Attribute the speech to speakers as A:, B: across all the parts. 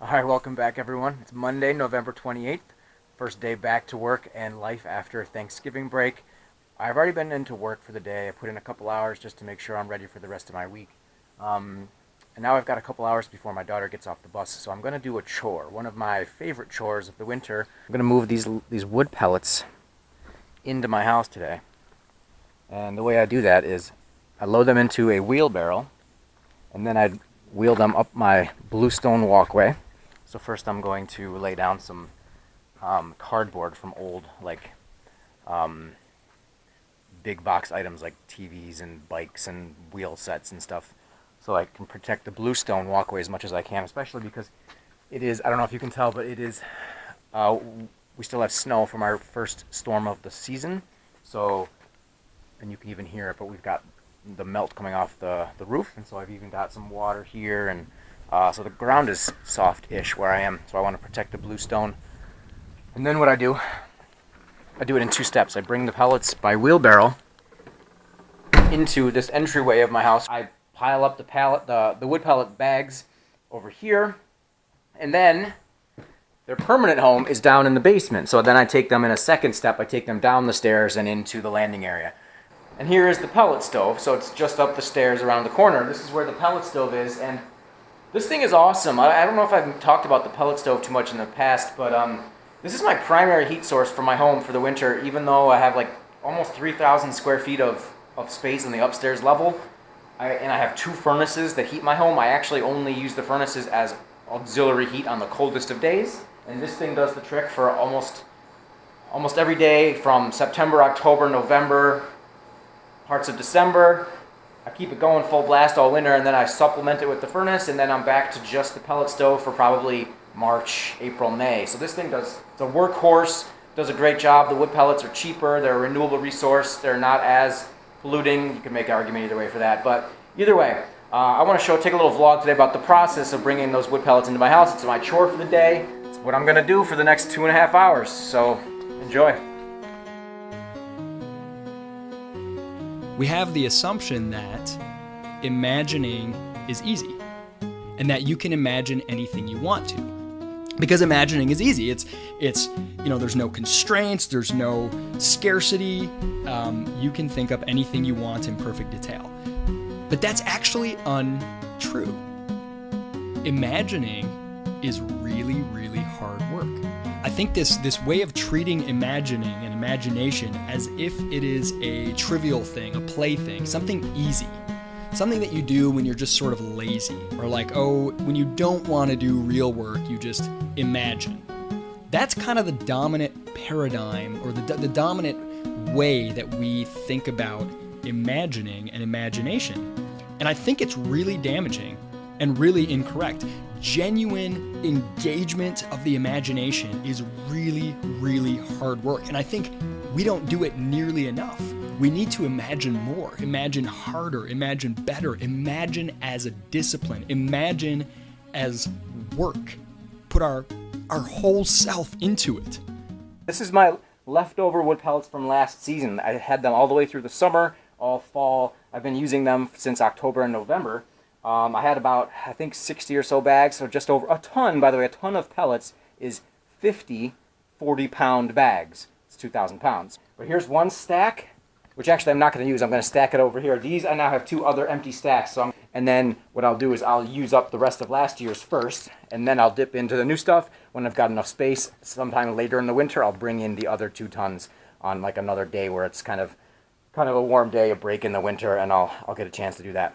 A: Alright, welcome back everyone. It's Monday, November 28th. First day back to work and life after Thanksgiving break. I've already been into work for the day. I put in a couple hours just to make sure I'm ready for the rest of my week. And now I've got a couple hours before my daughter gets off the bus, so I'm going to do a chore. One of my favorite chores of the winter. I'm going to move these wood pellets into my house today. And the way I do that is I load them into a wheelbarrow, and then I wheel them up my bluestone walkway. So first I'm going to lay down some cardboard from old, big box items like TVs and bikes and wheel sets and stuff, so I can protect the bluestone walkway as much as I can, especially because it is, I don't know if you can tell, but it is, we still have snow from our first storm of the season, so, and you can even hear it, but we've got the melt coming off the roof, and so I've even got some water here, and so the ground is soft-ish where I am, so I want to protect the bluestone. And then what I do it in two steps. I bring the pellets by wheelbarrow into this entryway of my house. I pile up the wood pellet bags over here, and then their permanent home is down in the basement. So then I take them in a second step. I take them down the stairs and into the landing area. And here is the pellet stove, so it's just up the stairs around the corner. This is where the pellet stove is, and this thing is awesome. I don't know if I've talked about the pellet stove too much in the past, but this is my primary heat source for my home for the winter, even though I have like almost 3,000 square feet of space on the upstairs level. And I have two furnaces that heat my home. I actually only use the furnaces as auxiliary heat on the coldest of days, and this thing does the trick for almost every day from September, October, November, parts of December. I keep it going full blast all winter, and then I supplement it with the furnace, and then I'm back to just the pellet stove for probably March, April, May. So this thing it's a workhorse, does a great job. The wood pellets are cheaper, they're a renewable resource, they're not as polluting. You can make an argument either way for that, but either way, I want to take a little vlog today about the process of bringing those wood pellets into my house. It's my chore for the day. It's what I'm going to do for the next 2.5 hours, so enjoy.
B: We have the assumption that imagining is easy and that you can imagine anything you want to. Because imagining is easy. It's there's no constraints, there's no scarcity. You can think up anything you want in perfect detail. But that's actually untrue. Imagining is really, really hard work. I think this way of treating imagining and imagination as if it is a trivial thing, a plaything, something easy, something that you do when you're just sort of lazy, or when you don't want to do real work, you just imagine. That's kind of the dominant paradigm, or the dominant way that we think about imagining and imagination. And I think it's really damaging and really incorrect. Genuine engagement of the imagination is really, really hard work. And I think we don't do it nearly enough. We need to imagine more, imagine harder, imagine better, imagine as a discipline, imagine as work. Put our whole self into it.
A: This is my leftover wood pellets from last season. I had them all the way through the summer, all fall. I've been using them since October and November. I had about, 60 or so bags, so just over a ton. By the way, a ton of pellets is 50 40-pound bags. It's 2,000 pounds. But here's one stack, which actually I'm not going to use. I'm going to stack it over here. These, I now have two other empty stacks. And then what I'll do is I'll use up the rest of last year's first, and then I'll dip into the new stuff. When I've got enough space, sometime later in the winter, I'll bring in the other 2 tons on like another day where it's kind of a warm day, a break in the winter, and I'll get a chance to do that.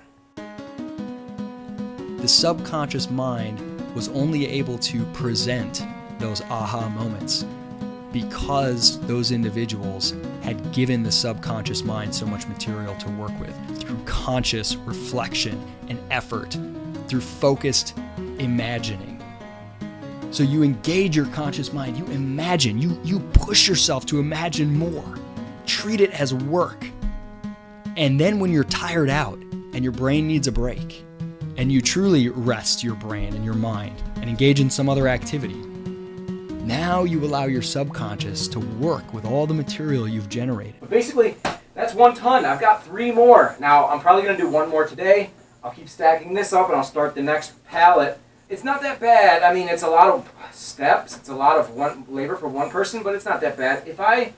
B: The subconscious mind was only able to present those aha moments because those individuals had given the subconscious mind so much material to work with through conscious reflection and effort, through focused imagining. So you engage your conscious mind, you imagine, you push yourself to imagine more, treat it as work. And then when you're tired out and your brain needs a break, and you truly rest your brain and your mind and engage in some other activity, now you allow your subconscious to work with all the material you've generated.
A: But basically, that's 1 ton. I've got 3 more. Now, I'm probably going to do 1 more today. I'll keep stacking this up, and I'll start the next pallet it's not that bad. I mean, it's a lot of steps. It's a lot of labor for one person, but it's not that bad.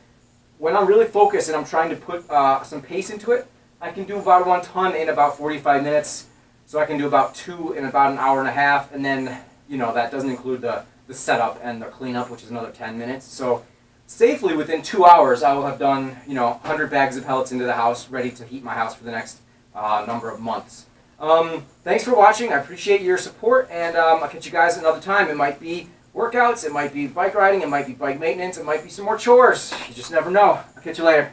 A: When I'm really focused and I'm trying to put some pace into it, I can do about 1 ton in about 45 minutes. So I can do about 2 in about an hour and a half, and then, you know, that doesn't include the setup and the cleanup, which is another 10 minutes. So safely within 2 hours, I will have done, you know, 100 bags of pellets into the house, ready to heat my house for the next number of months. Thanks for watching. I appreciate your support, and I'll catch you guys another time. It might be workouts, it might be bike riding, it might be bike maintenance, it might be some more chores. You just never know. I'll catch you later.